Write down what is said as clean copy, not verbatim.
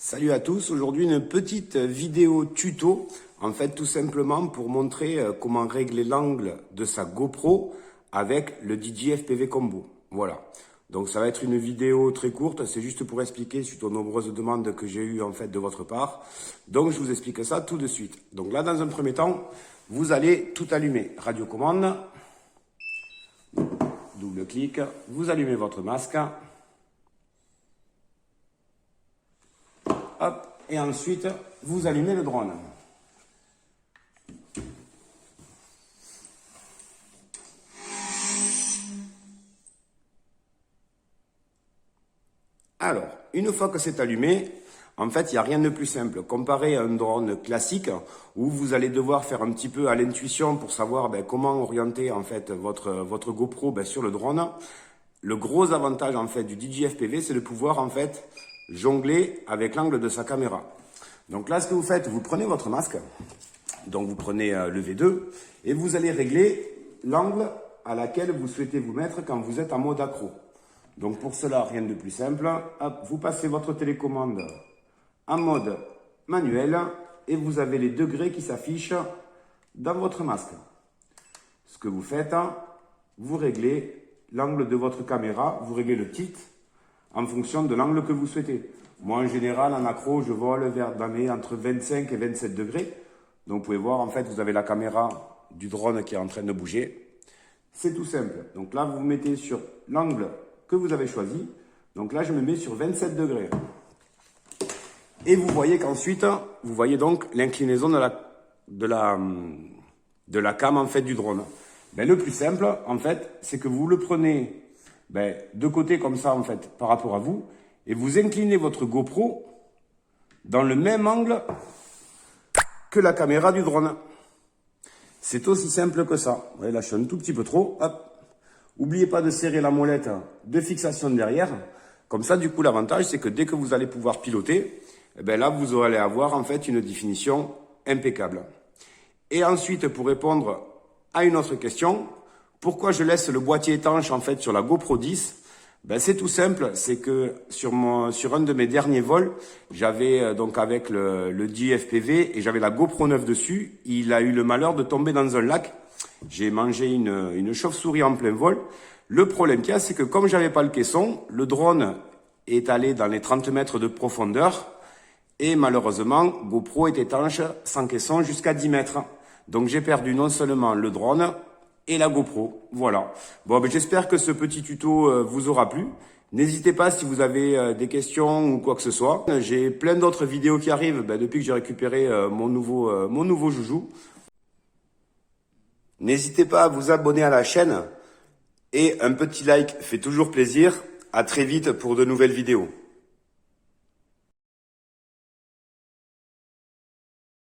Salut à tous, aujourd'hui une petite vidéo tuto, en fait tout simplement pour montrer comment régler l'angle de sa GoPro avec le DJI FPV Combo. Voilà, donc ça va être une vidéo très courte, c'est juste pour expliquer suite aux nombreuses demandes que j'ai eues en fait de votre part. Donc je vous explique ça tout de suite. Donc là dans un premier temps, vous allez tout allumer, radiocommande, double clic, vous allumez votre masque. Hop, et ensuite, vous allumez le drone. Alors, une fois que c'est allumé, en fait, il n'y a rien de plus simple. Comparé à un drone classique, où vous allez devoir faire un petit peu à l'intuition pour savoir comment orienter en fait votre GoPro sur le drone. Le gros avantage en fait du DJI FPV, c'est de pouvoir en fait jongler avec l'angle de sa caméra. Donc là, ce que vous faites, vous prenez votre masque, donc vous prenez le V2 et vous allez régler l'angle à laquelle vous souhaitez vous mettre quand vous êtes en mode accro. Donc pour cela, rien de plus simple, hop, vous passez votre télécommande en mode manuel et vous avez les degrés qui s'affichent dans votre masque. Ce que vous faites, vous réglez l'angle de votre caméra, vous réglez le tilt en fonction de l'angle que vous souhaitez. Moi, en général, en accro, je vole vers entre 25 et 27 degrés. Donc, vous pouvez voir, en fait, vous avez la caméra du drone qui est en train de bouger. C'est tout simple. Donc là, vous vous mettez sur l'angle que vous avez choisi. Donc là, je me mets sur 27 degrés. Et vous voyez qu'ensuite, vous voyez donc l'inclinaison de la cam, en fait, du drone. Le plus simple, en fait, c'est que vous le prenez de côté comme ça, en fait, par rapport à vous, et vous inclinez votre GoPro dans le même angle que la caméra du drone. C'est aussi simple que ça. Vous voyez, là, je suis un tout petit peu trop. Hop. N'oubliez pas de serrer la molette de fixation derrière. Comme ça, du coup, l'avantage, c'est que dès que vous allez pouvoir piloter, là, vous allez avoir, en fait, une définition impeccable. Et ensuite, pour répondre à une autre question, pourquoi je laisse le boîtier étanche, en fait, sur la GoPro 10 ? C'est tout simple, c'est que sur un de mes derniers vols, j'avais donc avec le DJI FPV et j'avais la GoPro 9 dessus. Il a eu le malheur de tomber dans un lac. J'ai mangé une chauve-souris en plein vol. Le problème qu'il y a, c'est que comme j'avais pas le caisson, le drone est allé dans les 30 mètres de profondeur et malheureusement, GoPro est étanche sans caisson jusqu'à 10 mètres. Donc j'ai perdu non seulement le drone et la GoPro, voilà. Bon, j'espère que ce petit tuto vous aura plu. N'hésitez pas si vous avez des questions ou quoi que ce soit. J'ai plein d'autres vidéos qui arrivent depuis que j'ai récupéré mon nouveau joujou. N'hésitez pas à vous abonner à la chaîne et un petit like fait toujours plaisir. À très vite pour de nouvelles vidéos.